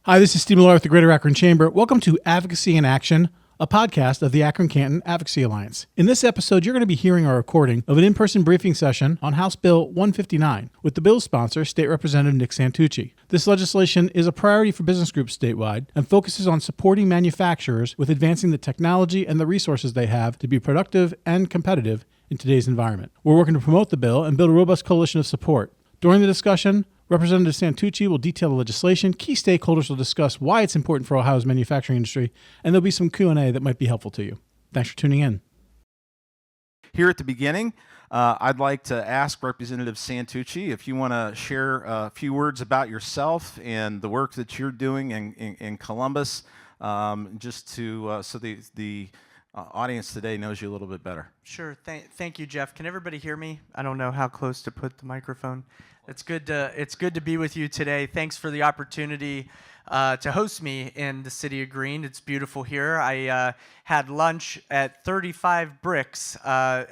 Hi, this is Steve Miller with the Greater Akron Chamber. Welcome to Advocacy in Action, a podcast of the Akron-Canton Advocacy Alliance. In this episode, you're going to be hearing a recording of an in-person briefing session on House Bill 159 with the bill's sponsor, State Representative Nick Santucci. This legislation is a priority for business groups statewide and focuses on supporting manufacturers with advancing the technology and the resources they have to be productive and competitive in today's environment. We're working to promote the bill and build a robust coalition of support. During the discussion, Representative Santucci will detail the legislation, key stakeholders will discuss why it's important for Ohio's manufacturing industry, and there'll be some Q&A that might be helpful to you. Thanks for tuning in. Here at the beginning, I'd like to ask Representative Santucci if you want to share a few words about yourself and the work that you're doing in Columbus, just to so the audience today knows you a little bit better. Sure. Thank you, Jeff. Can everybody hear me? I don't know how close to put the microphone. It's good to be with you today. Thanks for the opportunity to host me in the city of Greene. It's beautiful here. I had lunch at 35 Bricks,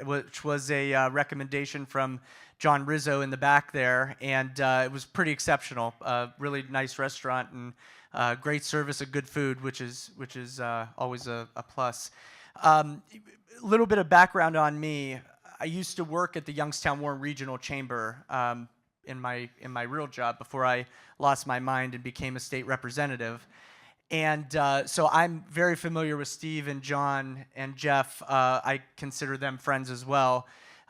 which was a recommendation from John Rizzo in the back there, and it was pretty exceptional. Really nice restaurant and great service and good food, which is always a plus. A little bit of background on me. I used to work at the Youngstown-Warren Regional Chamber in my real job before I lost my mind and became a state representative. And so I'm very familiar with Steve and John and Jeff. I consider them friends as well.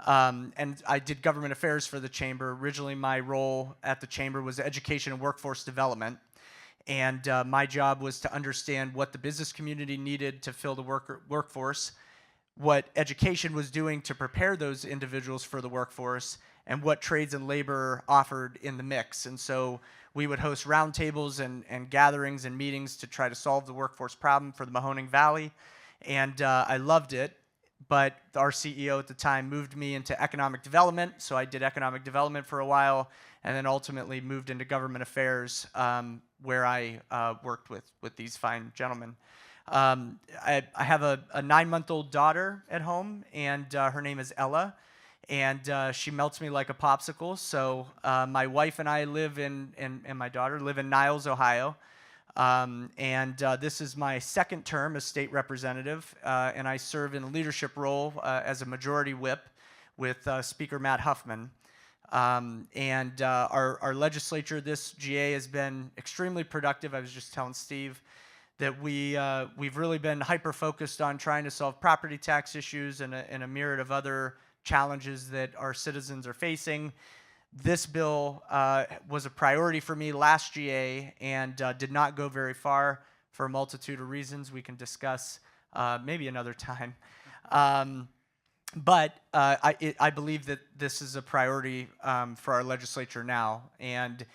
And I did government affairs for the chamber. Originally, my role at the chamber was education and workforce development. And my job was to understand what the business community needed to fill the workforce, what education was doing to prepare those individuals for the workforce, and what trades and labor offered in the mix. And so we would host roundtables and gatherings and meetings to try to solve the workforce problem for the Mahoning Valley. And I loved it, but our CEO at the time moved me into economic development, so I did economic development for a while, and then ultimately moved into government affairs, where I worked with these fine gentlemen. I have a 9-month-old daughter at home, and her name is Ella, and she melts me like a popsicle. So my wife and I live and my daughter live in Niles, Ohio, and this is my second term as state representative, and I serve in a leadership role as a majority whip with Speaker Matt Huffman. And our legislature, this GA, has been extremely productive. I was just telling Steve that we've really been hyper-focused on trying to solve property tax issues and a myriad of other challenges that our citizens are facing. This bill was a priority for me last GA and did not go very far for a multitude of reasons we can discuss maybe another time. But I believe that this is a priority for our legislature now. And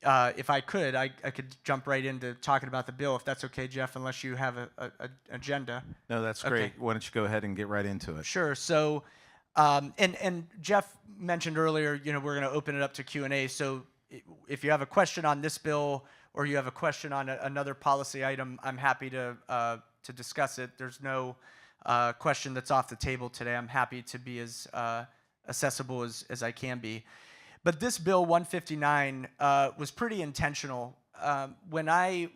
if I could, I could jump right into talking about the bill, if that's okay, Jeff, unless you have an agenda. No, that's great. Why don't you go ahead and get right into it? Sure. So, and Jeff mentioned earlier, we're going to open it up to Q&A. So if you have a question on this bill or you have a question on another policy item, I'm happy to discuss it. There's no question that's off the table today. I'm happy to be as accessible as I can be. But this bill 159 was pretty intentional. When I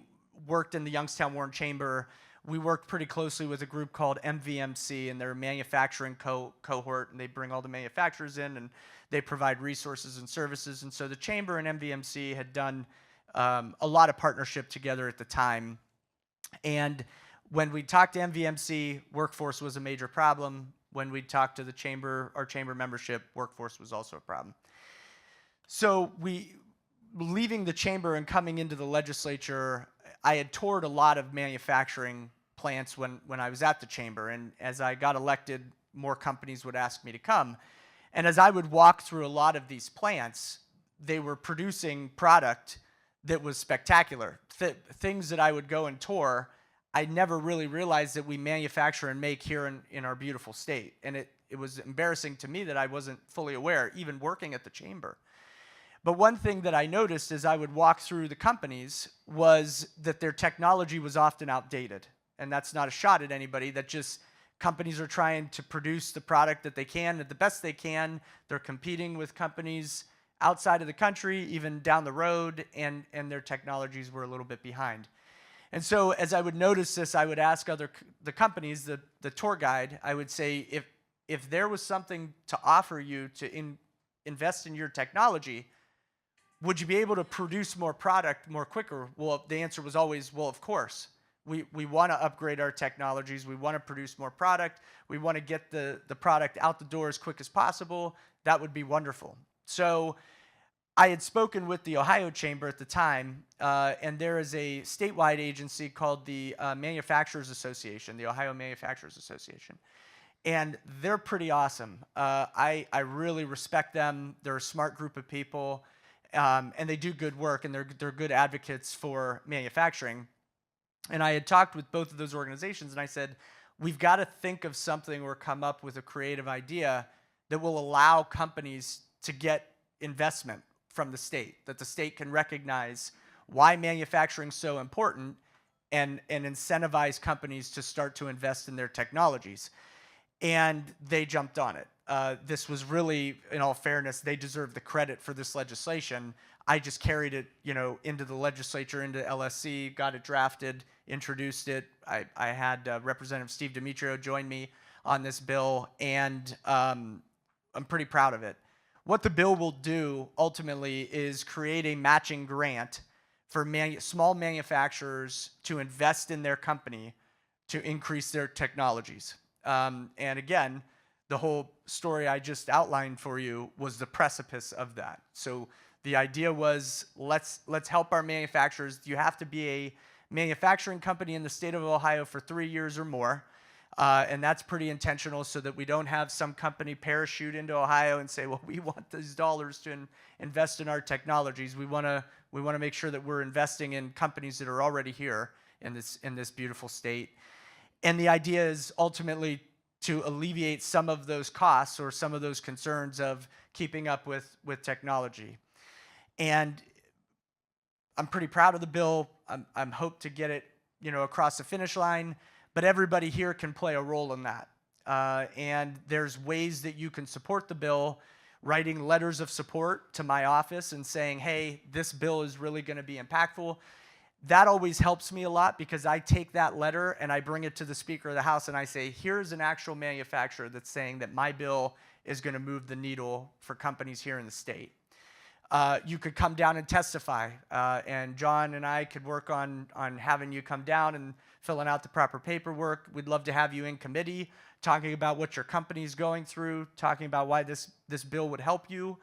worked in the Youngstown-Warren Chamber, we worked pretty closely with a group called MVMC, and they're a manufacturing cohort, and they bring all the manufacturers in, and they provide resources and services. And so the Chamber and MVMC had done a lot of partnership together at the time. And when we talked to MVMC, workforce was a major problem. When we talked to the Chamber, our Chamber membership, workforce was also a problem. So leaving the Chamber and coming into the legislature, I had toured a lot of manufacturing plants when I was at the Chamber, and as I got elected, more companies would ask me to come. And as I would walk through a lot of these plants, they were producing product that was spectacular. Things that I would go and tour, I never really realized that we manufacture and make here in our beautiful state. And it was embarrassing to me that I wasn't fully aware, even working at the Chamber. But one thing that I noticed as I would walk through the companies was that their technology was often outdated. And that's not a shot at anybody, that just companies are trying to produce the product that they can at the best they can. They're competing with companies outside of the country, even down the road, and their technologies were a little bit behind. And so as I would notice this, I would ask the companies, the tour guide, I would say, if there was something to offer you to invest in your technology, would you be able to produce more product more quicker? Well, the answer was always, well, of course. We want to upgrade our technologies. We want to produce more product. We want to get the product out the door as quick as possible. That would be wonderful. So I had spoken with the Ohio Chamber at the time, and there is a statewide agency called the Manufacturers Association, the Ohio Manufacturers Association. And they're pretty awesome. I really respect them. They're a smart group of people, and they do good work, and they're good advocates for manufacturing. And I had talked with both of those organizations, and I said, we've got to think of something or come up with a creative idea that will allow companies to get investment from the state, that the state can recognize why manufacturing is so important and incentivize companies to start to invest in their technologies. And they jumped on it. This was really, in all fairness, they deserve the credit for this legislation. I just carried it, into the legislature, into LSC, got it drafted, introduced it. I had Representative Steve Demetrio join me on this bill, and I'm pretty proud of it. What the bill will do ultimately is create a matching grant for small manufacturers to invest in their company to increase their technologies. And again, the whole story I just outlined for you was the precipice of that. So the idea was, let's help our manufacturers. You have to be a manufacturing company in the state of Ohio for 3 years or more. And that's pretty intentional so that we don't have some company parachute into Ohio and say, well, we want these dollars to invest in our technologies. We want to make sure that we're investing in companies that are already here in this beautiful state. And the idea is ultimately to alleviate some of those costs or some of those concerns of keeping up with technology. And I'm pretty proud of the bill. I'm hope to get it, across the finish line. But everybody here can play a role in that. And there's ways that you can support the bill, writing letters of support to my office and saying, hey, this bill is really going to be impactful. That always helps me a lot because I take that letter and I bring it to the Speaker of the House and I say, here's an actual manufacturer that's saying that my bill is going to move the needle for companies here in the state. You could come down and testify, and John and I could work on having you come down and filling out the proper paperwork. We'd love to have you in committee, talking about what your company's going through, talking about why this bill would help you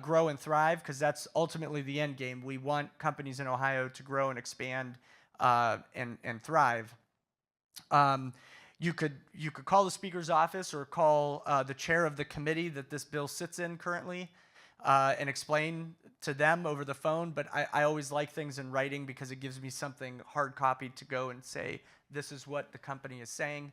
grow and thrive, because that's ultimately the end game. We want companies in Ohio to grow and expand and thrive. You could call the Speaker's office or call the chair of the committee that this bill sits in currently, and explain to them over the phone, but I always like things in writing because it gives me something hard copied to go and say, this is what the company is saying.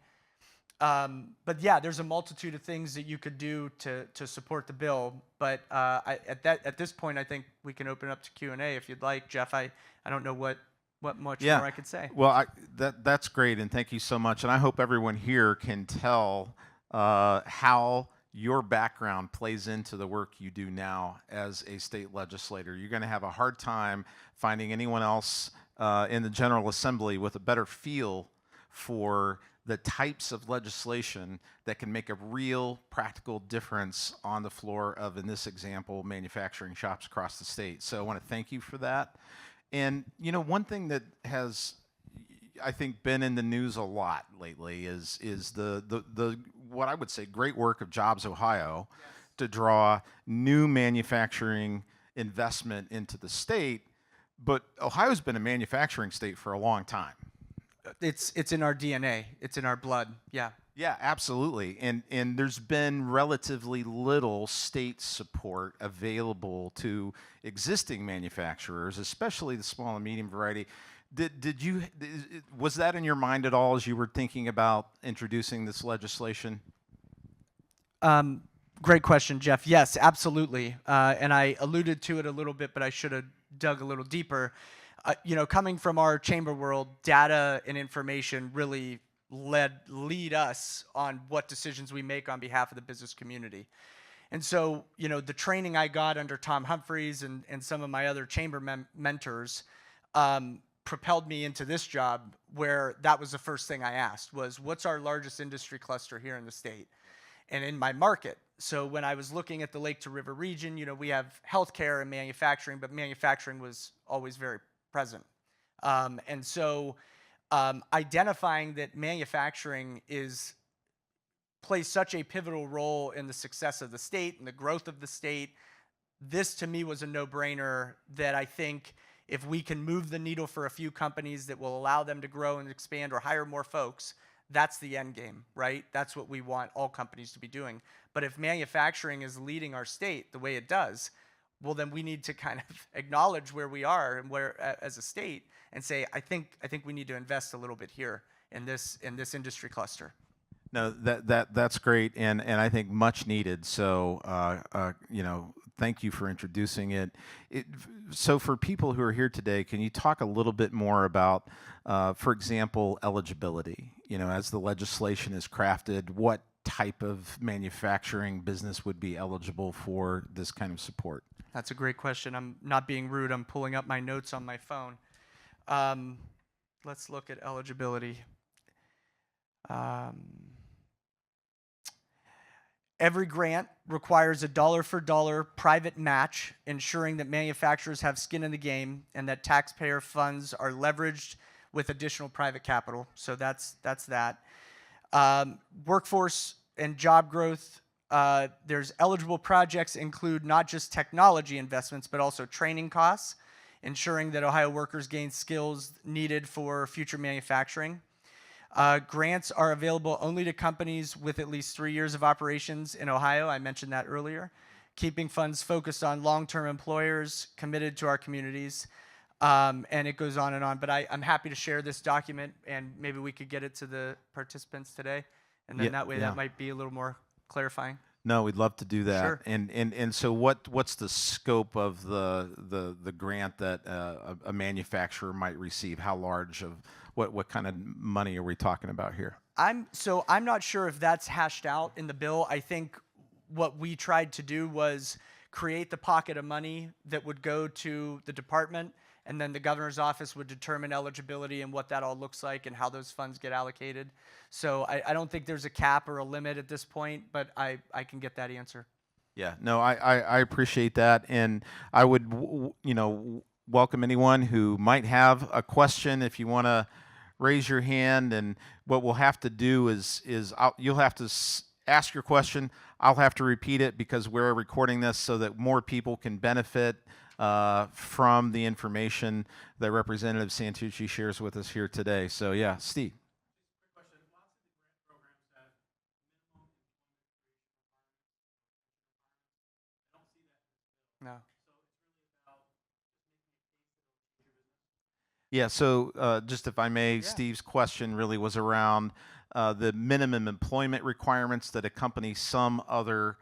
But yeah, there's a multitude of things that you could do to support the bill, but at this point, I think we can open it up to Q&A if you'd like. Jeff, I don't know what much more I could say. Well, that's great, and thank you so much, and I hope everyone here can tell how your background plays into the work you do now as a state legislator. You're going to have a hard time finding anyone else in the General Assembly with a better feel for the types of legislation that can make a real practical difference on the floor of, in this example, manufacturing shops across the state. So I want to thank you for that. And one thing that has, I think, been in the news a lot lately is the what I would say great work of Jobs Ohio to draw new manufacturing investment into the state. But Ohio's been a manufacturing state for a long time. It's in our DNA. It's in our blood. Yeah. Yeah, absolutely. And there's been relatively little state support available to existing manufacturers, especially the small and medium variety. Was that in your mind at all as you were thinking about introducing this legislation? Great question, Jeff. Yes, absolutely. And I alluded to it a little bit, but I should have dug a little deeper. Coming from our chamber world, data and information really lead us on what decisions we make on behalf of the business community. And so, the training I got under Tom Humphreys and some of my other chamber mentors propelled me into this job, where that was the first thing I asked was, what's our largest industry cluster here in the state and in my market? So when I was looking at the Lake to River region, we have healthcare and manufacturing, but manufacturing was always very present. And so identifying that manufacturing plays such a pivotal role in the success of the state and the growth of the state, this to me was a no-brainer that I think if we can move the needle for a few companies that will allow them to grow and expand or hire more folks, that's the end game, right? That's what we want all companies to be doing. But if manufacturing is leading our state the way it does, well, then we need to kind of acknowledge where we are and where as a state and say, I think we need to invest a little bit here in this industry cluster. No, that's great, and I think much needed. So, thank you for introducing it. So, for people who are here today, can you talk a little bit more about, for example, eligibility? As the legislation is crafted, what type of manufacturing business would be eligible for this kind of support? That's a great question. I'm not being rude. I'm pulling up my notes on my phone. Let's look at eligibility. Every grant requires a dollar-for-dollar private match, ensuring that manufacturers have skin in the game and that taxpayer funds are leveraged with additional private capital. So that's that. Workforce and job growth. There's eligible projects include not just technology investments, but also training costs, ensuring that Ohio workers gain skills needed for future manufacturing. Grants are available only to companies with at least 3 years of operations in Ohio. I mentioned that earlier. Keeping funds focused on long-term employers committed to our communities. And it goes on and on. But I'm happy to share this document, and maybe we could get it to the participants today. And then that way that might be a little more clarifying. No, we'd love to do that. Sure. And so what's the scope of the grant that a manufacturer might receive? How large of what kind of money are we talking about here? I'm not sure if that's hashed out in the bill. I think what we tried to do was create the pocket of money that would go to the department, and then the governor's office would determine eligibility and what that all looks like and how those funds get allocated. So I don't think there's a cap or a limit at this point, but I can get that answer. Yeah, no, I appreciate that, and I would welcome anyone who might have a question. If you want to raise your hand, and what we'll have to do is you'll have to ask your question. I'll have to repeat it because we're recording this so that more people can benefit from the information that Representative Santucci shares with us here today. So yeah, Steve. No. Yeah, so just if I may, Yeah. Steve's question really was around the minimum employment requirements that accompany some other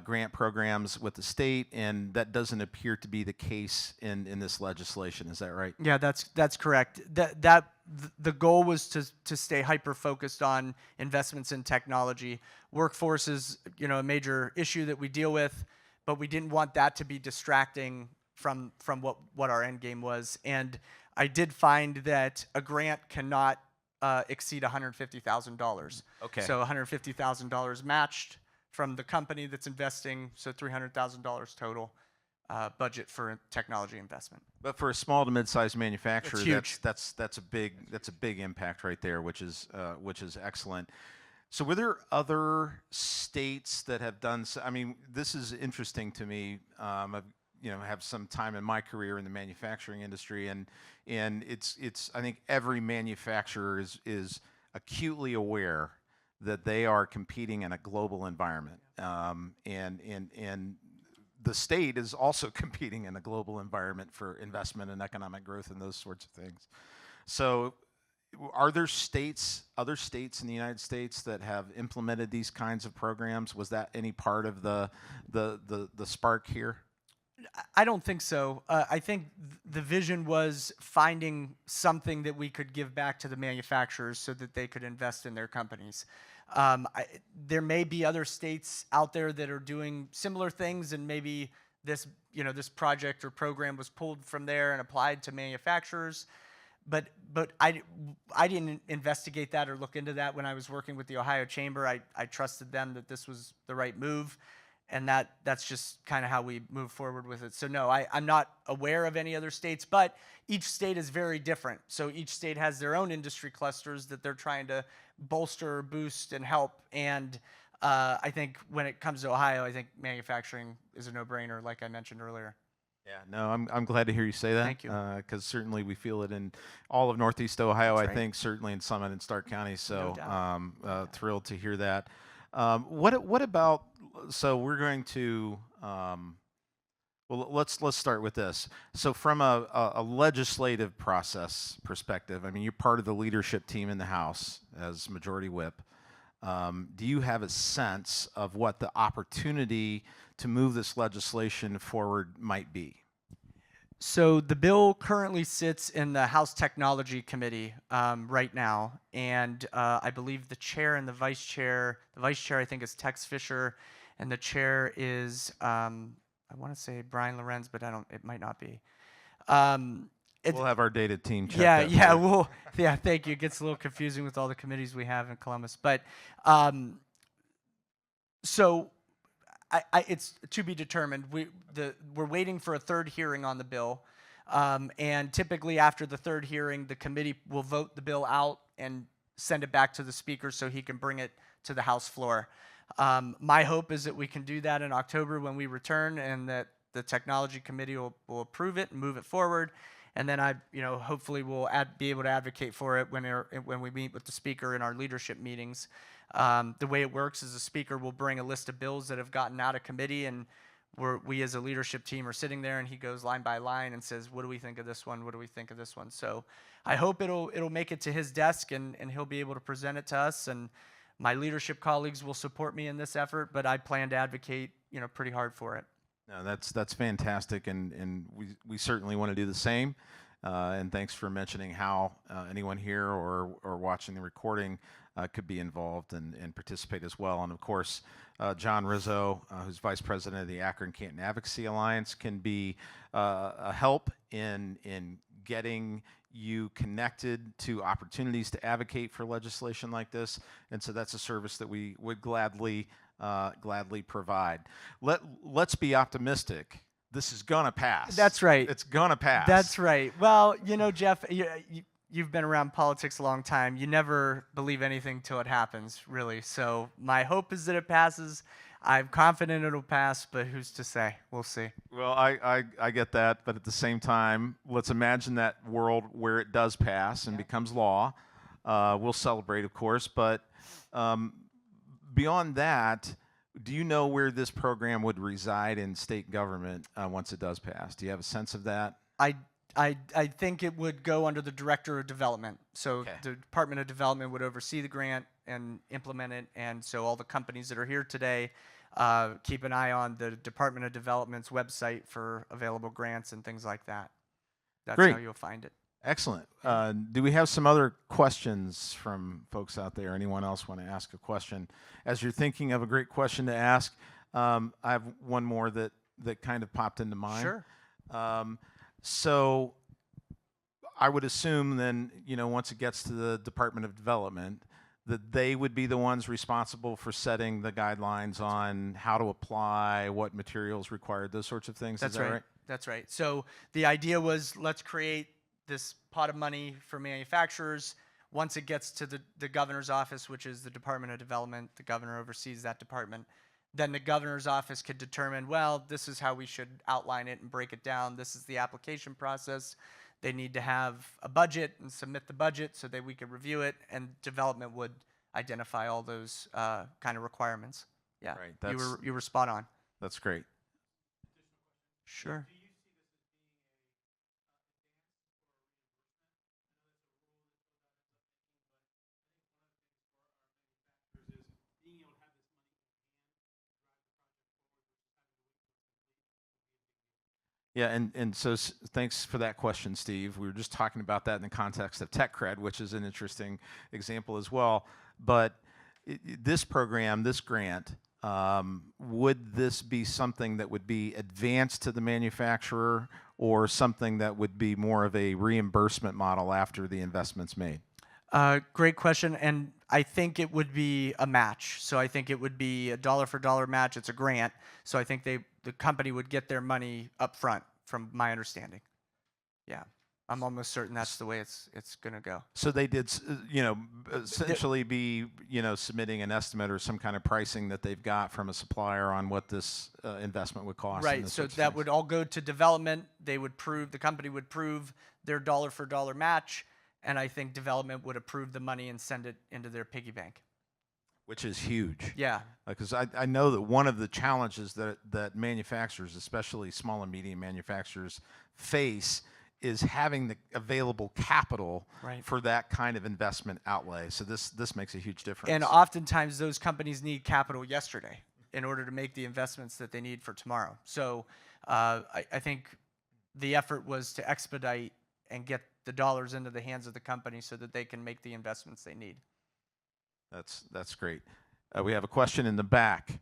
grant programs with the state, and that doesn't appear to be the case in this legislation. Is that right? Yeah, that's correct. The goal was to stay hyper focused on investments in technology. Workforce is a major issue that we deal with, but we didn't want that to be distracting from what our end game was. And I did find that a grant cannot exceed $150,000. Okay. So $150,000 matched from the company that's investing, so $300,000 total budget for technology investment. But for a small to mid-sized manufacturer, huge. that's a big impact right there, which is excellent. So were there other states that have done? I mean, this is interesting to me. I've have some time in my career in the manufacturing industry, and it's I think every manufacturer is acutely aware that they are competing in a global environment, and the state is also competing in a global environment for investment and economic growth and those sorts of things. So are there other states in the United States that have implemented these kinds of programs? Was that any part of the spark here? I don't think so. I think the vision was finding something that we could give back to the manufacturers so that they could invest in their companies. There may be other states out there that are doing similar things, and maybe this project or program was pulled from there and applied to manufacturers. But I didn't investigate that or look into that when I was working with the Ohio Chamber. I trusted them that this was the right move, and that's just kind of how we move forward with it. So no, I'm not aware of any other states, but each state is very different. So each state has their own industry clusters that they're trying to bolster, boost, and help. And I think when it comes to Ohio, I think manufacturing is a no-brainer, like I mentioned earlier. Yeah, no, I'm glad to hear you say that. Thank you. Because certainly we feel it in all of Northeast Ohio. That's I right. think certainly in Summit and Stark County. So No doubt. thrilled to hear that. What about? So we're going to. Well, let's start with this. So from a legislative process perspective, I mean, you're part of the leadership team in the House as Majority Whip. Do you have a sense of what the opportunity to move this legislation forward might be? So the bill currently sits in the House Technology Committee right now, and I believe the chair and the vice chair I think is Tex Fisher, and the chair is I want to say Brian Lorenz, but it might not be. We'll have our data team check that. Thank you. It gets a little confusing with all the committees we have in Columbus, but so it's to be determined. We're waiting for a third hearing on the bill, and typically after the third hearing, the committee will vote the bill out and send it back to the speaker so he can bring it to the House floor. My hope is that we can do that in October when we return, and that the technology committee will approve it and move it forward. And then hopefully we'll be able to advocate for it when we meet with the speaker in our leadership meetings. The way it works is the speaker will bring a list of bills that have gotten out of committee, and we as a leadership team are sitting there, and he goes line by line and says, what do we think of this one? What do we think of this one? So I hope it'll make it to his desk, and he'll be able to present it to us. And my leadership colleagues will support me in this effort, but I plan to advocate pretty hard for it. No, that's fantastic, and we certainly want to do the same. And thanks for mentioning how anyone here or watching the recording could be involved and participate as well. And of course, John Rizzo, who's Vice President of the Akron-Canton Advocacy Alliance, can be a help in getting you connected to opportunities to advocate for legislation like this. And so that's a service that we would gladly provide. Let's be optimistic. This is gonna pass. That's right. It's gonna pass. That's right. Well, Jeff, you've been around politics a long time. You never believe anything till it happens, really. So my hope is that it passes. I'm confident it'll pass, but who's to say? We'll see. Well, I get that, but at the same time, let's imagine that world where it does pass and becomes law. We'll celebrate, of course, but beyond that, do you know where this program would reside in state government once it does pass? Do you have a sense of that? I think it would go under the Director of Development. So Okay. the Department of Development would oversee the grant and implement it. And so all the companies that are here today, keep an eye on the Department of Development's website for available grants and things like that. That's Great. how you'll find it. Excellent. Do we have some other questions from folks out there? Anyone else want to ask a question? As you're thinking of a great question to ask, I have one more that kind of popped into mind. Sure. So I would assume then, once it gets to the Department of Development, that they would be the ones responsible for setting the guidelines on how to apply, what materials required, those sorts of things. That's Is that right. right? That's right. So the idea was, let's create this pot of money for manufacturers. Once it gets to the governor's office, which is the Department of Development, the governor oversees that department. Then the governor's office could determine, well, this is how we should outline it and break it down. This is the application process. They need to have a budget and submit the budget so that we could review it, and development would identify all those kind of requirements. Yeah, Right. you were spot on. That's great. Sure. Yeah, and so thanks for that question, Steve. We were just talking about that in the context of tech cred, which is an interesting example as well. But this program, this grant, would this be something that would be advanced to the manufacturer, or something that would be more of a reimbursement model after the investment's made? Great question, and I think it would be a match. So I think it would be a dollar for dollar match. It's a grant, so I think the company would get their money up front, from my understanding. Yeah, I'm almost certain that's the way it's going to go. So they did, essentially be, submitting an estimate or some kind of pricing that they've got from a supplier on what this investment would cost. Right. So that would all go to development. They would prove, the company would prove their dollar for dollar match, and I think development would approve the money and send it into their piggy bank. Which is huge. Yeah. Because I know that one of the challenges that manufacturers, especially small and medium manufacturers, face is having the available capital for that kind of investment outlay. So this makes a huge difference. And oftentimes those companies need capital yesterday in order to make the investments that they need for tomorrow. So I think the effort was to expedite and get the dollars into the hands of the company so that they can make the investments they need. That's great. We have a question in the back.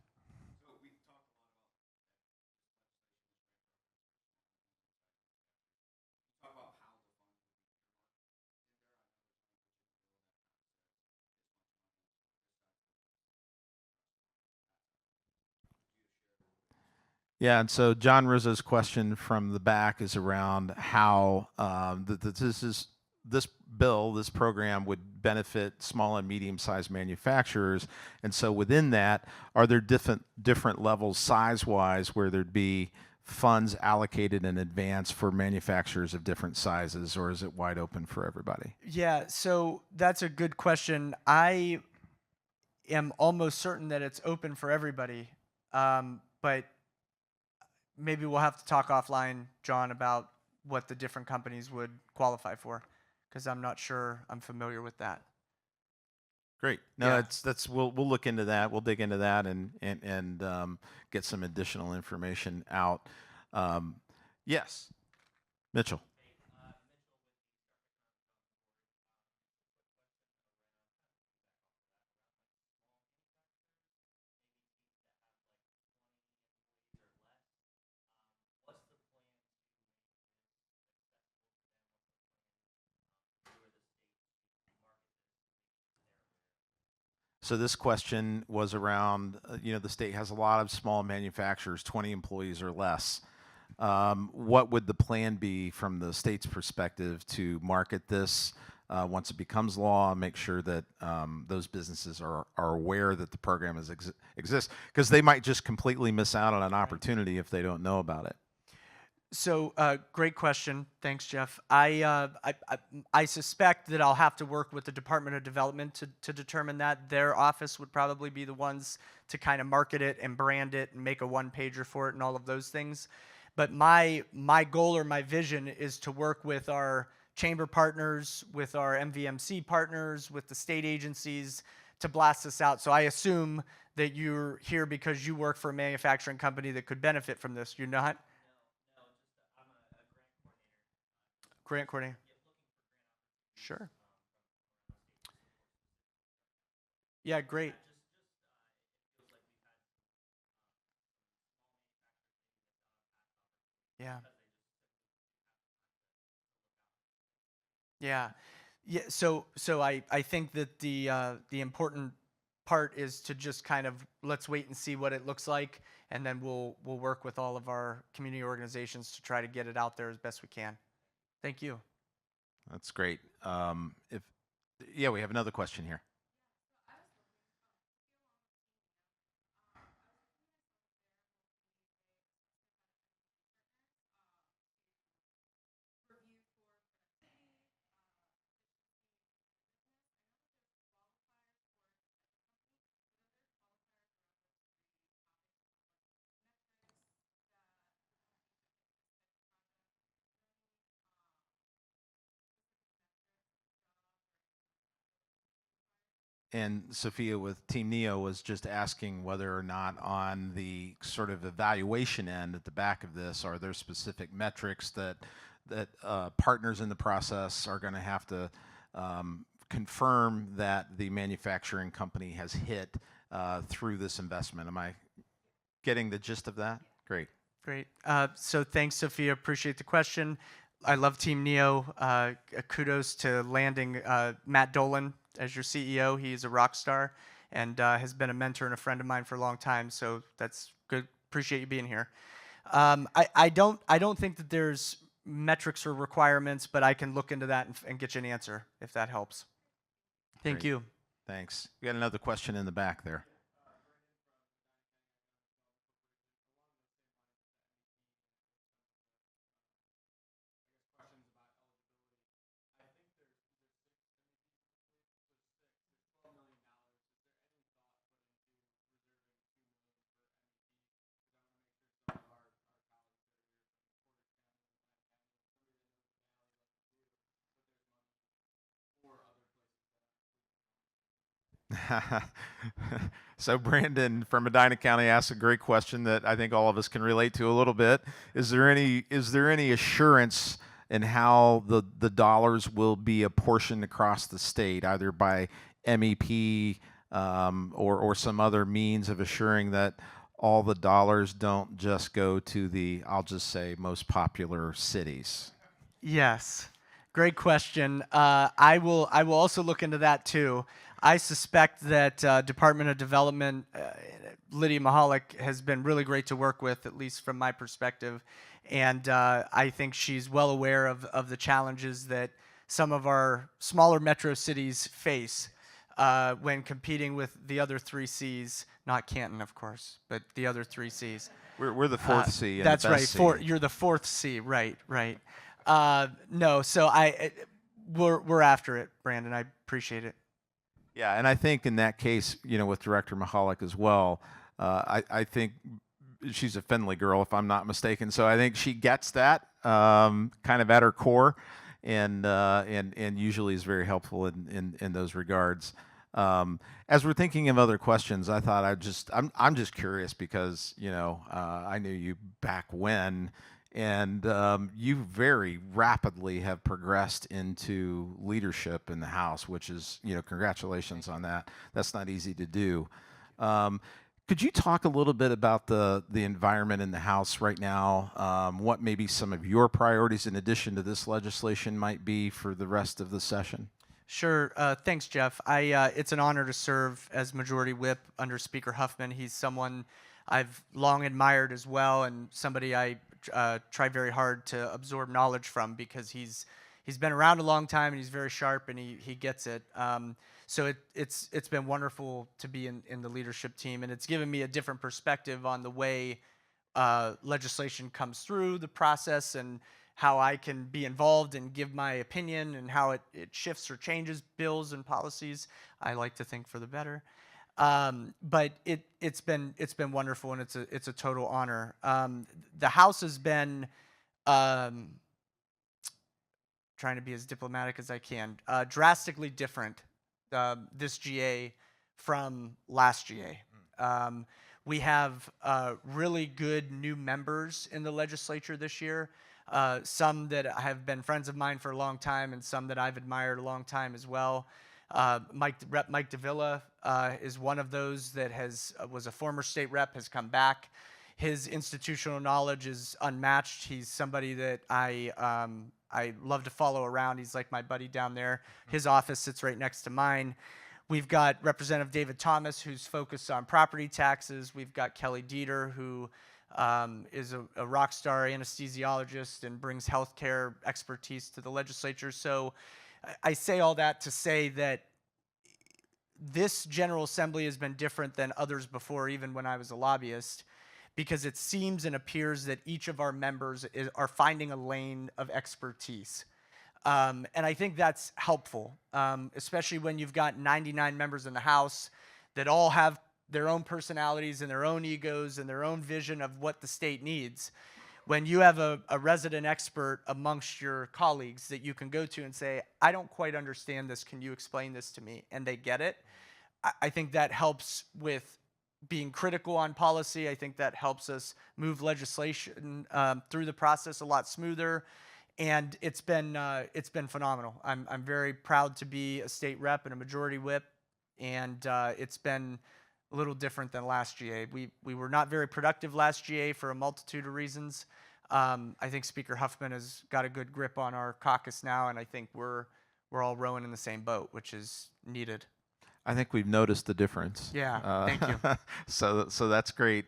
Yeah, and so John Rizzo's question from the back is around how this bill, this program would benefit small and medium-sized manufacturers, and so within that, are there different levels size-wise where there'd be funds allocated in advance for manufacturers of different sizes, or is it wide open for everybody? Yeah, so that's a good question. I am almost certain that it's open for everybody, but maybe we'll have to talk offline, John, about what the different companies would qualify for, because I'm not sure I'm familiar with that. Great. No, we'll look into that. We'll dig into that and get some additional information out. Yes, Mitchell. So this question was around, the state has a lot of small manufacturers, 20 employees or less. What would the plan be from the state's perspective to market this once it becomes law, and make sure that those businesses are aware that the program exists? Because they might just completely miss out on an opportunity if they don't know about it. So, great question. Thanks, Jeff. I suspect that I'll have to work with the Department of Development to determine that. Their office would probably be the ones to kind of market it and brand it and make a one-pager for it and all of those things. But my goal or my vision is to work with our chamber partners, with our MVMC partners, with the state agencies to blast this out. So I assume that you're here because you work for a manufacturing company that could benefit from this. You're not? Grant coordinator. Sure. Yeah, great. Yeah. Yeah. Yeah, so I think that the important part is to just kind of let's wait and see what it looks like, and then we'll work with all of our community organizations to try to get it out there as best we can. Thank you. That's great. We have another question here. And Sophia with Team NEO was just asking whether or not on the sort of evaluation end at the back of this, are there specific metrics that partners in the process are going to have to confirm that the manufacturing company has hit through this investment. Am I getting the gist of that? Great. Great. So thanks, Sophia. Appreciate the question. I love Team Neo. Kudos to landing Matt Dolan as your CEO. He is a rock star and has been a mentor and a friend of mine for a long time. So that's good. Appreciate you being here. I don't think that there's metrics or requirements, but I can look into that and get you an answer if that helps. Thank Great. you. Thanks. We got another question in the back there. So Brandon from Medina County asked a great question that I think all of us can relate to a little bit. Is there any assurance in how the dollars will be apportioned across the state, either by MEP or some other means of assuring that all the dollars don't just go to the, I'll just say, most popular cities? Yes, great question. I will also look into that too. I suspect that Department of Development, Lydia Mahalik, has been really great to work with, at least from my perspective, and I think she's well aware of the challenges that some of our smaller metro cities face when competing with the other 3 Cs, not Canton, of course, but the other 3 Cs. We're the 4th C. And That's the best right. C. You're the 4th C. Right. No. So we're after it, Brandon. I appreciate it. Yeah, and I think in that case, with Director Mahalik as well, I think she's a Findlay girl, if I'm not mistaken. So I think she gets that kind of at her core, and usually is very helpful in those regards. As we're thinking of other questions, I thought I'm just curious because I knew you back when. And you very rapidly have progressed into leadership in the House, which is, congratulations on that. That's not easy to do. Could you talk a little bit about the environment in the House right now? What maybe some of your priorities in addition to this legislation might be for the rest of the session? Sure. Thanks, Jeff. It's an honor to serve as Majority Whip under Speaker Huffman. He's someone I've long admired as well, and somebody I try very hard to absorb knowledge from because he's been around a long time and he's very sharp and he gets it. So it's been wonderful to be in the leadership team, and it's given me a different perspective on the way legislation comes through the process and how I can be involved and give my opinion and how it shifts or changes bills and policies. I like to think for the better. But it's been wonderful, and it's a total honor. The House has been trying to be as diplomatic as I can, drastically different this GA from last GA. We have really good new members in the legislature this year. Some that have been friends of mine for a long time, and some that I've admired a long time as well. Rep Mike Davila is one of those that was a former state rep, has come back. His institutional knowledge is unmatched. He's somebody that I love to follow around. He's like my buddy down there. His office sits right next to mine. We've got Representative David Thomas, who's focused on property taxes. We've got Kelly Dieter, who is a rock star anesthesiologist and brings healthcare expertise to the legislature. So I say all that to say that this General Assembly has been different than others before, even when I was a lobbyist, because it seems and appears that each of our members are finding a lane of expertise. And I think that's helpful, especially when you've got 99 members in the House that all have their own personalities and their own egos and their own vision of what the state needs. When you have a resident expert amongst your colleagues that you can go to and say, I don't quite understand this, can you explain this to me? And they get it. I think that helps with being critical on policy. I think that helps us move legislation through the process a lot smoother. and it's been phenomenal. I'm very proud to be a state rep and a majority whip, and it's been a little different than last GA. We were not very productive last GA for a multitude of reasons. I think Speaker Huffman has got a good grip on our caucus now, and I think we're all rowing in the same boat, which is needed. I think we've noticed the difference. Yeah, thank you. So that's great.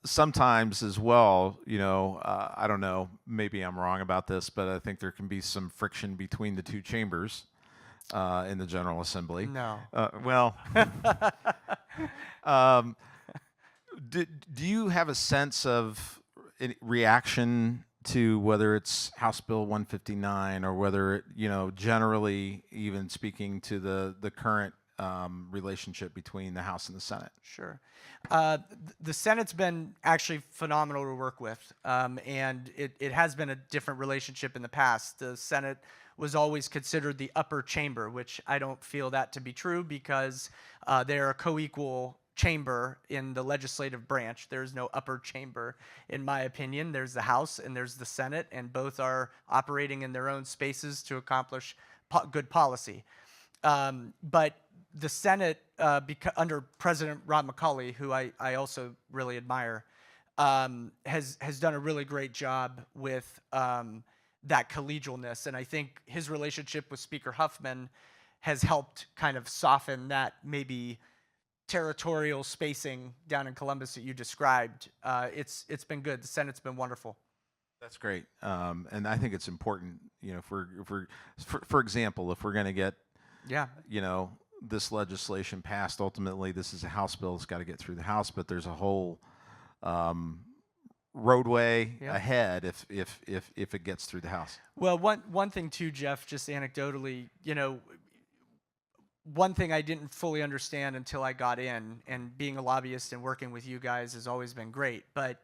Sometimes as well, I don't know, maybe I'm wrong about this, but I think there can be some friction between the two chambers in the General Assembly. No. Well, do you have a sense of reaction to whether it's House Bill 159 or whether it, generally even speaking to the current relationship between the House and the Senate? Sure. The Senate's been actually phenomenal to work with, and it has been a different relationship in the past. The Senate was always considered the upper chamber, which I don't feel that to be true because they're a co-equal chamber in the legislative branch. There's no upper chamber, in my opinion. There's the House and there's the Senate, and both are operating in their own spaces to accomplish good policy. But the Senate, under President Rob McCauley, who I also really admire, has done a really great job with that collegialness. And I think his relationship with Speaker Huffman has helped kind of soften that maybe territorial spacing down in Columbus that you described. It's been good. The Senate's been wonderful. That's great, and I think it's important. For example, if we're going to get, this legislation passed, ultimately this is a House bill. It's got to get through the House, but there's a whole roadway ahead if it gets through the House. Well, one thing too, Jeff, just anecdotally, one thing I didn't fully understand until I got in, and being a lobbyist and working with you guys has always been great, but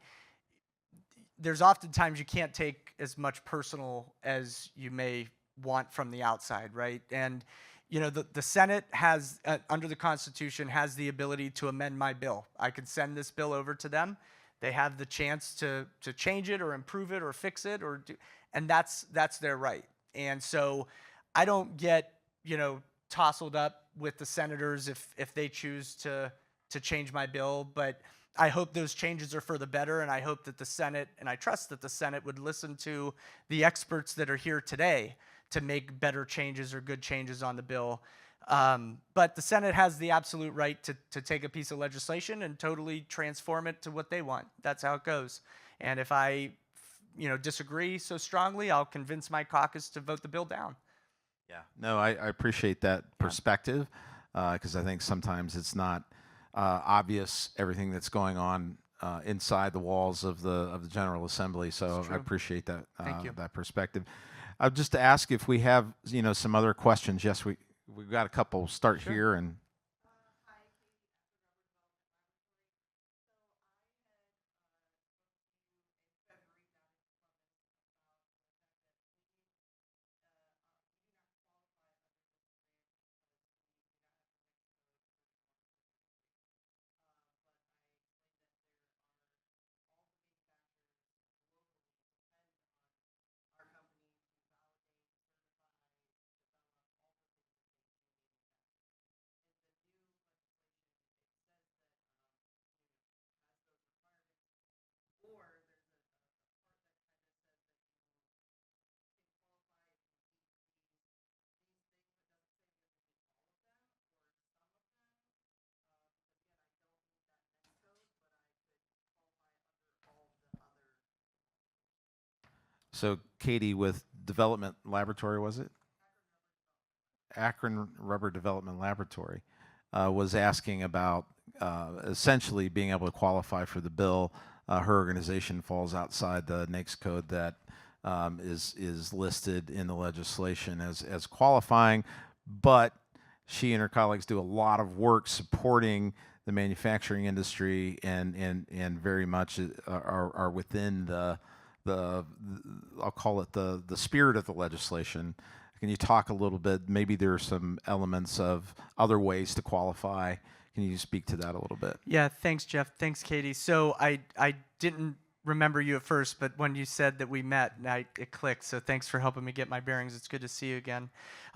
there's oftentimes you can't take as much personal as you may want from the outside, right? And the Senate has, under the Constitution, has the ability to amend my bill. I could send this bill over to them. They have the chance to change it or improve it or fix it, and that's their right. And so I don't get tousled up with the senators if they choose to change my bill, but I hope those changes are for the better, and I hope that the Senate, and I trust that the Senate would listen to the experts that are here today to make better changes or good changes on the bill. But the Senate has the absolute right to take a piece of legislation and totally transform it to what they want. That's how it goes. And if I disagree so strongly, I'll convince my caucus to vote the bill down. Yeah, no, I appreciate that perspective because I think sometimes it's not obvious everything that's going on inside the walls of the General Assembly. So I appreciate that that perspective. Just to ask if we have some other questions. Yes, we've got a couple. Start here and. So Katie, with Development Laboratory, was it? Akron Rubber Development Laboratory was asking about essentially being able to qualify for the bill. Her organization falls outside the NAICS code that is listed in the legislation as qualifying, but she and her colleagues do a lot of work supporting the manufacturing industry and very much are within the I'll call it the spirit of the legislation. Can you talk a little bit? Maybe there are some elements of other ways to qualify. Can you speak to that a little bit? Yeah, thanks, Jeff. Thanks, Katie. So I didn't remember you at first, but when you said that we met, it clicked. So thanks for helping me get my bearings. It's good to see you again.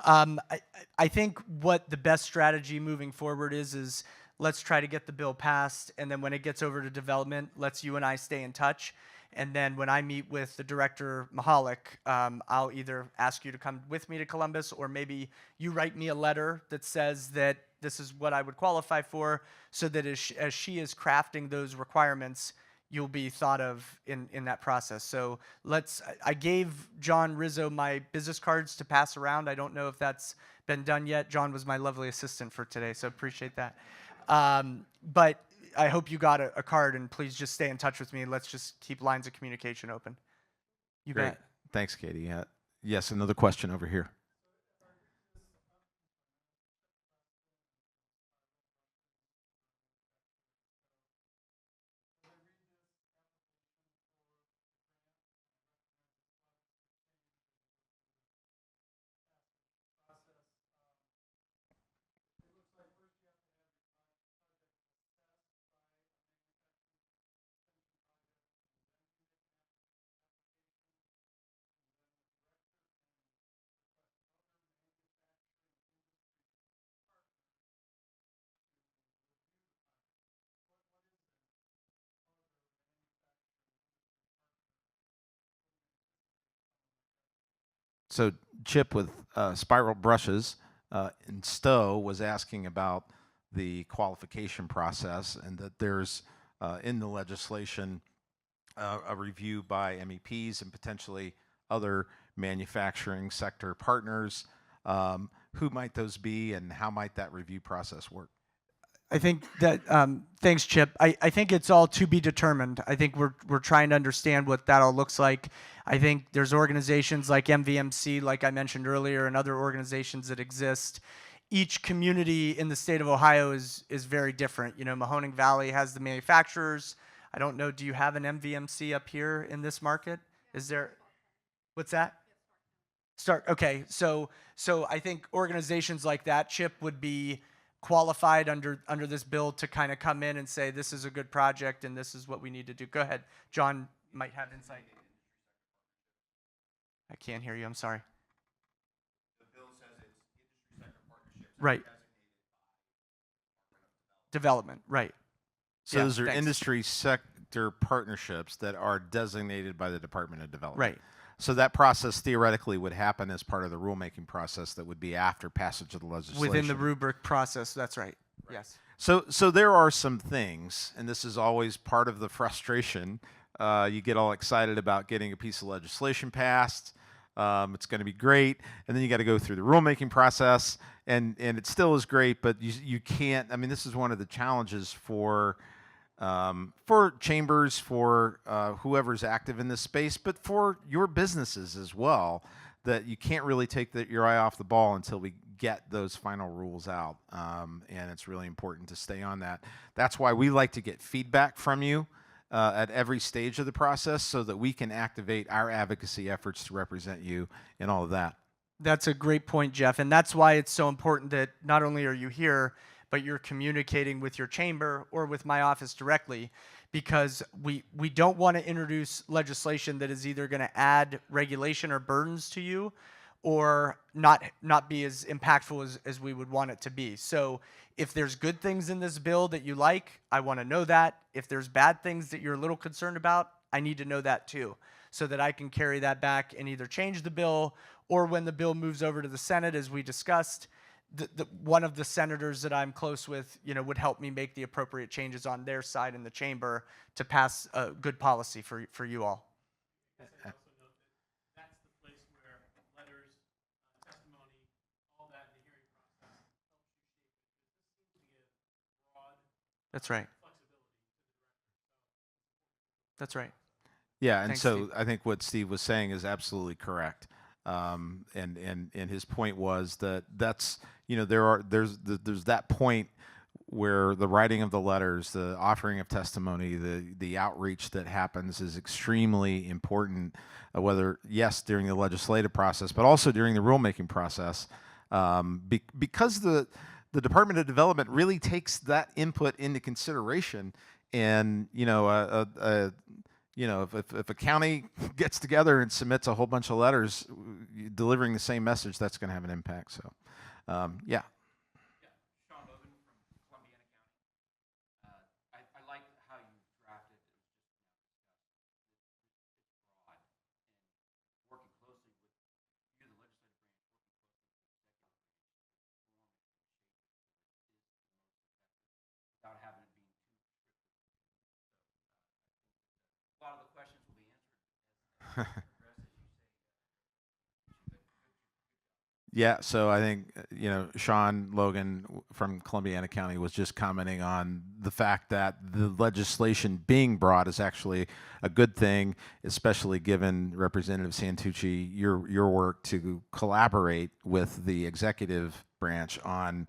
I think what the best strategy moving forward is let's try to get the bill passed, and then when it gets over to development, let's you and I stay in touch. And then when I meet with the director, Mahalik, I'll either ask you to come with me to Columbus, or maybe you write me a letter that says that this is what I would qualify for, so that as she is crafting those requirements, you'll be thought of in that process. So I gave John Rizzo my business cards to pass around. I don't know if that's been done yet. John was my lovely assistant for today, so appreciate that. But I hope you got a card, and please just stay in touch with me. Let's just keep lines of communication open. You Great. bet. Thanks, Katie. Yes, another question over here. So Chip with Spiral Brushes in Stowe was asking about the qualification process, and that there's in the legislation a review by MEPs and potentially other manufacturing sector partners. Who might those be, and how might that review process work? I think that, thanks, Chip. I think it's all to be determined. I think we're trying to understand what that all looks like. I think there's organizations like MVMC, like I mentioned earlier, and other organizations that exist. Each community in the state of Ohio is very different. You know, Mahoning Valley has the manufacturers. I don't know, do you have an MVMC up here in this market? Is there, what's that? Okay, so I think organizations like that, Chip, would be qualified under this bill to kind of come in and say, this is a good project and this is what we need to do. Go ahead. John might have insight. I can't hear you. I'm sorry. The bill says it's industry sector partnerships. Right. Development. Right. So those are industry sector partnerships that are designated by the Department of Development. Right. So that process theoretically would happen as part of the rulemaking process that would be after passage of the legislation. Within the rubric process, that's right. Yes. So there are some things, and this is always part of the frustration. You get all excited about getting a piece of legislation passed. It's going to be great, and then you got to go through the rulemaking process, and it still is great, but you can't. I mean, this is one of the challenges for chambers, for whoever's active in this space, but for your businesses as well, that you can't really take your eye off the ball until we get those final rules out. And it's really important to stay on that. That's why we like to get feedback from you at every stage of the process, so that we can activate our advocacy efforts to represent you in all of that. That's a great point, Jeff. And that's why it's so important that not only are you here, but you're communicating with your chamber or with my office directly, because we don't want to introduce legislation that is either going to add regulation or burdens to you, or not be as impactful as we would want it to be. So if there's good things in this bill that you like, I want to know that. If there's bad things that you're a little concerned about, I need to know that too, so that I can carry that back and either change the bill, or when the bill moves over to the Senate, as we discussed, one of the senators that I'm close with, would help me make the appropriate changes on their side in the chamber to pass a good policy for you all. That's right. That's right. Yeah, and Thanks, so Steve. I think what Steve was saying is absolutely correct. And his point was that's there's that point where the writing of the letters, the offering of testimony, the outreach that happens is extremely important. Whether during the legislative process, but also during the rulemaking process, because the Department of Development really takes that input into consideration, and if a county gets together and submits a whole bunch of letters delivering the same message, that's going to have an impact. So, yeah. Sean Logan from Columbiana County. I like how you drafted it. It's broad and working closely with you, the legislative branch, without having it being too prescriptive. So a lot of the questions will be answered as Yeah, so I think, Sean Logan from Columbiana County was just commenting on the fact that the legislation being brought is actually a good thing, especially given Representative Santucci, your work to collaborate with the executive branch on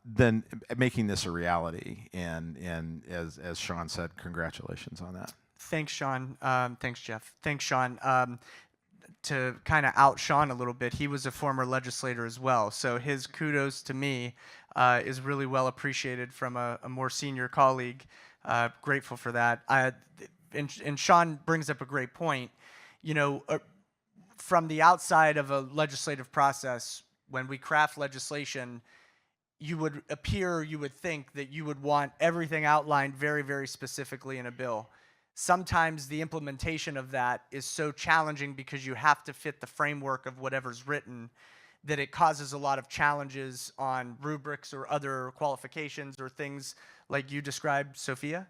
then making this a reality. And as Sean said, congratulations on that. Thanks, Sean. Thanks, Jeff. Thanks, Sean. To kind of out Sean a little bit, he was a former legislator as well. So his kudos to me is really well appreciated from a more senior colleague. Grateful for that. And Sean brings up a great point. From the outside of a legislative process, when we craft legislation, you would think that you would want everything outlined very, very specifically in a bill. Sometimes the implementation of that is so challenging because you have to fit the framework of whatever's written that it causes a lot of challenges on rubrics or other qualifications or things like you described, Sophia?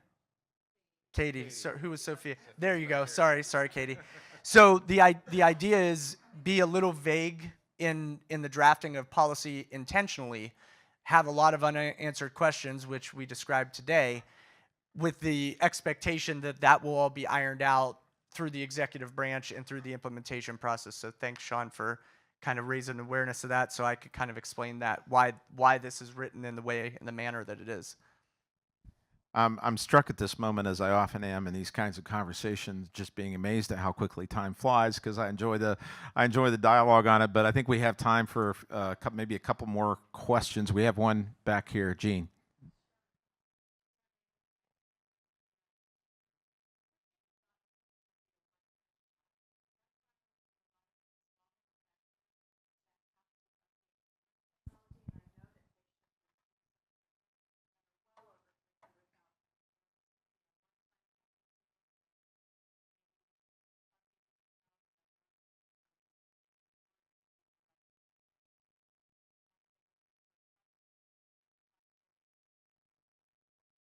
Katie. So, who was Sophia? There you go. Sorry, Katie. So the idea is be a little vague in the drafting of policy intentionally, have a lot of unanswered questions, which we described today, with the expectation that that will all be ironed out through the executive branch and through the implementation process. So thanks, Sean, for kind of raising awareness of that so I could kind of explain that, why this is written in the manner that it is. I'm struck at this moment, as I often am in these kinds of conversations, just being amazed at how quickly time flies, because I enjoy the dialogue on it. But I think we have time for maybe a couple more questions. We have one back here, Gene.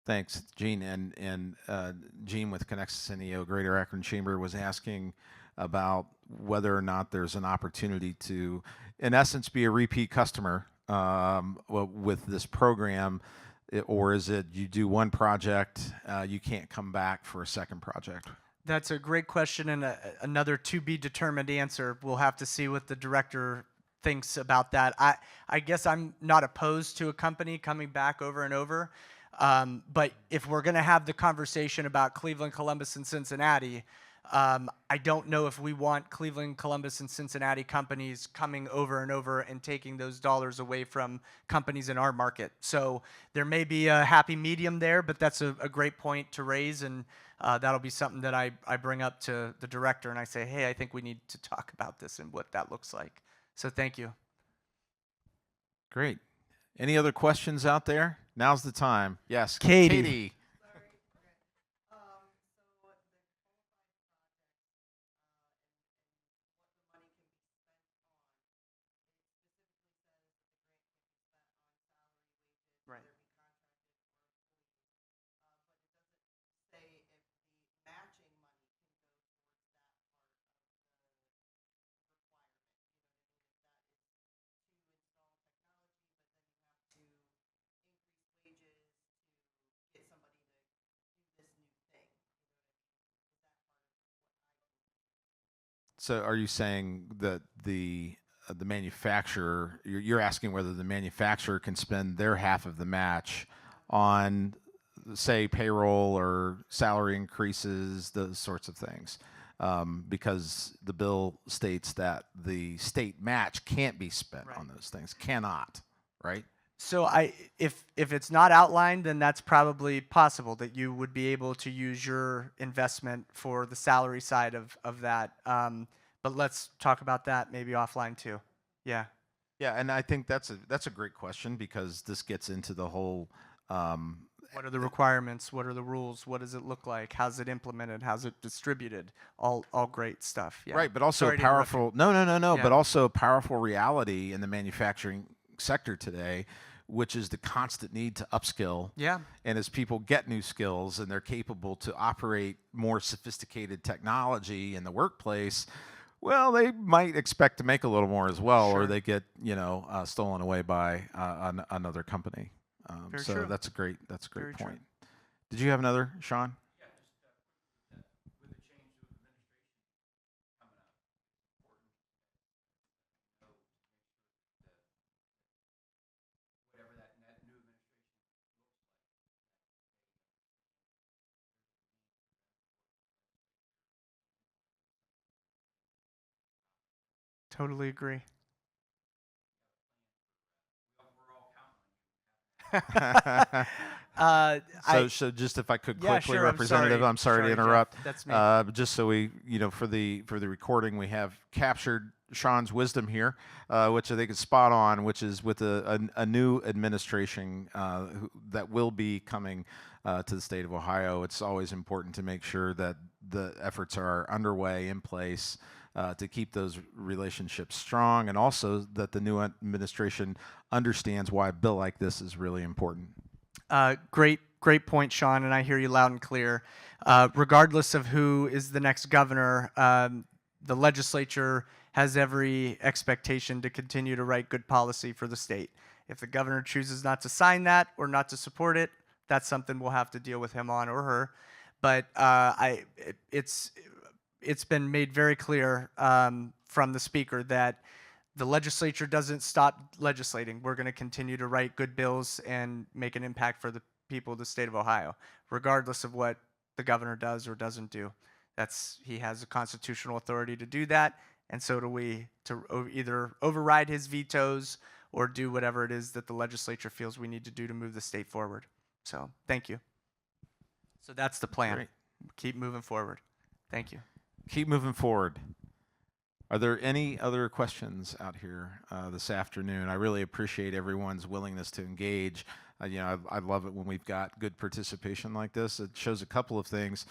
Thanks, Gene. And Gene with Connexus NEO Greater Akron Chamber was asking about whether or not there's an opportunity to, in essence, be a repeat customer with this program, or is it you do one project, you can't come back for a second project? That's a great question and another to be determined answer. We'll have to see what the director thinks about that. I guess I'm not opposed to a company coming back over and over. But if we're going to have the conversation about Cleveland, Columbus, and Cincinnati, I don't know if we want Cleveland, Columbus, and Cincinnati companies coming over and over and taking those dollars away from companies in our market. So there may be a happy medium there, but that's a great point to raise, and that'll be something that I bring up to the director, and I say, hey, I think we need to talk about this and what that looks like. So thank you. Great. Any other questions out there? Now's the time. Yes, Katie. So are you saying that the manufacturer, you're asking whether the manufacturer can spend their half of the match on, say, payroll or salary increases, those sorts of things, because the bill states that the state match can't be spent on those things, cannot, right? So if it's not outlined, then that's probably possible that you would be able to use your investment for the salary side of that. But let's talk about that maybe offline too. Yeah. Yeah, and I think that's a great question because this gets into the whole. What are the requirements? What are the rules? What does it look like? How's it implemented? How's it distributed? All great stuff. Yeah. Right, but also Sorry a to interrupt you. powerful. No. Yeah. But also a powerful reality in the manufacturing sector today, which is the constant need to upskill. Yeah. And as people get new skills and they're capable to operate more sophisticated technology in the workplace, well, they might expect to make a little more as well, Sure. or they get stolen away by another company. Very So true. that's a great Very true. point. Did you have another, Sean? With the change of administration coming up, important to know, to make sure that whatever that new administration looks like, Totally agree. we're all counting on you. So just if I could Yeah, quickly, sure, I'm Representative, sorry. I'm sorry to Sorry, Jeff. interrupt. That's me. Just so we, for the recording, we have captured Sean's wisdom here, which I think is spot on, which is with a new administration that will be coming to the state of Ohio. It's always important to make sure that the efforts are underway, in place, to keep those relationships strong, and also that the new administration understands why a bill like this is really important. Great point, Sean, and I hear you loud and clear. Regardless of who is the next governor, the legislature has every expectation to continue to write good policy for the state. If the governor chooses not to sign that or not to support it, that's something we'll have to deal with him on or her. But it's been made very clear from the speaker that the legislature doesn't stop legislating. We're going to continue to write good bills and make an impact for the people of the state of Ohio, regardless of what the governor does or doesn't do. He has a constitutional authority to do that, and so do we, to either override his vetoes or do whatever it is that the legislature feels we need to do to move the state forward. So thank you. So that's the plan. Great. Keep moving forward. Thank you. Keep moving forward. Are there any other questions out here this afternoon? I really appreciate everyone's willingness to engage. I love it when we've got good participation like this. It shows a couple of things,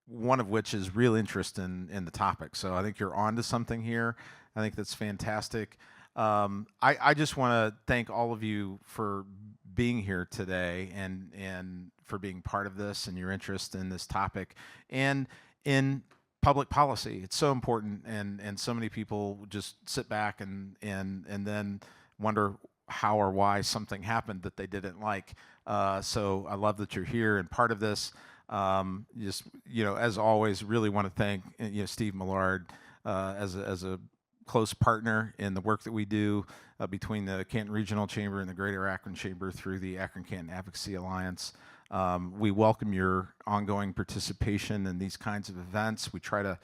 one of which is real interest in the topic. So I think you're onto something here. I think that's fantastic. I just want to thank all of you for being here today and for being part of this and your interest in this topic and in public policy. It's so important, and so many people just sit back and then wonder how or why something happened that they didn't like. So I love that you're here and part of this. Just as always, really want to thank Steve Millard as a close partner in the work that we do between the Canton Regional Chamber and the Greater Akron Chamber through the Akron-Canton Advocacy Alliance. We welcome your ongoing participation in these kinds of events. We try to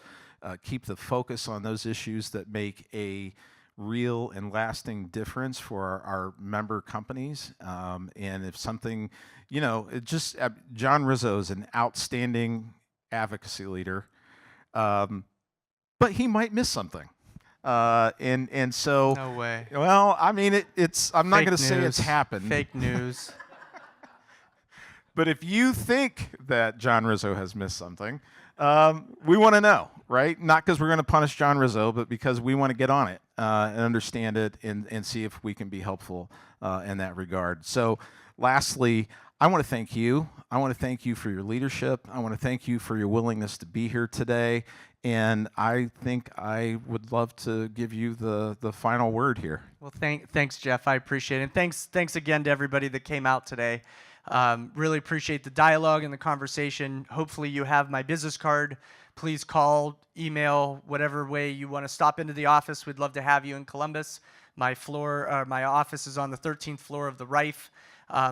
keep the focus on those issues that make a real and lasting difference for our member companies. And if something, John Rizzo is an outstanding advocacy leader, but he might miss something. And so, No way. well, I mean, I'm not going to say it's news. happened. Fake news. But if you think that John Rizzo has missed something, we want to know, right? Not because we're going to punish John Rizzo, but because we want to get on it and understand it and see if we can be helpful in that regard. So lastly, I want to thank you. I want to thank you for your leadership. I want to thank you for your willingness to be here today. And I think I would love to give you the final word here. Well, thanks, Jeff. I appreciate it. And thanks again to everybody that came out today. Really appreciate the dialogue and the conversation. Hopefully you have my business card. Please call, email, whatever way you want to stop into the office. We'd love to have you in Columbus. My office is on the 13th floor of the Rife.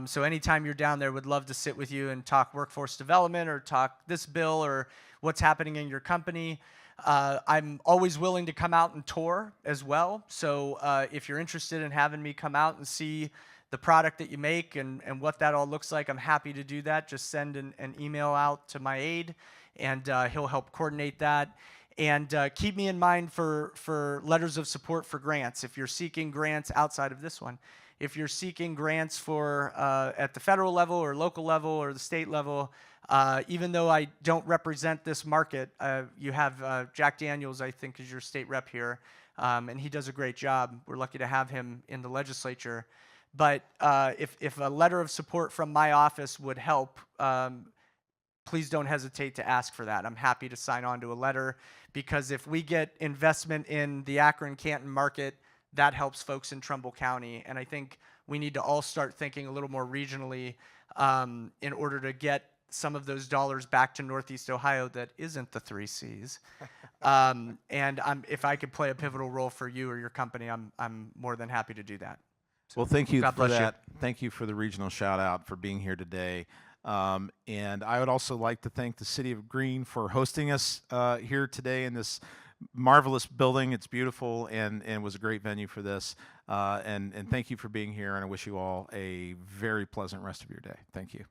So anytime you're down there, we'd love to sit with you and talk workforce development or talk this bill or what's happening in your company. I'm always willing to come out and tour as well. So if you're interested in having me come out and see the product that you make and what that all looks like, I'm happy to do that. Just send an email out to my aide, and he'll help coordinate that. And keep me in mind for letters of support for grants. If you're seeking grants outside of this one, if you're seeking grants for at the federal level or local level or the state level, even though I don't represent this market, you have Jack Daniels, I think, is your state rep here, and he does a great job. We're lucky to have him in the legislature. But if a letter of support from my office would help, please don't hesitate to ask for that. I'm happy to sign on to a letter, because if we get investment in the Akron-Canton market, that helps folks in Trumbull County. And I think we need to all start thinking a little more regionally in order to get some of those dollars back to Northeast Ohio that isn't the 3 Cs. And if I could play a pivotal role for you or your company, I'm more than happy to do that. So, well, thank you God for bless that. Thank you for the regional shout out, for being here today. And I would also like to thank the City of Green for hosting us here today in this marvelous building. It's beautiful and was a great venue for this. And thank you for being here, and I wish you all a very pleasant rest of your day. Thank you.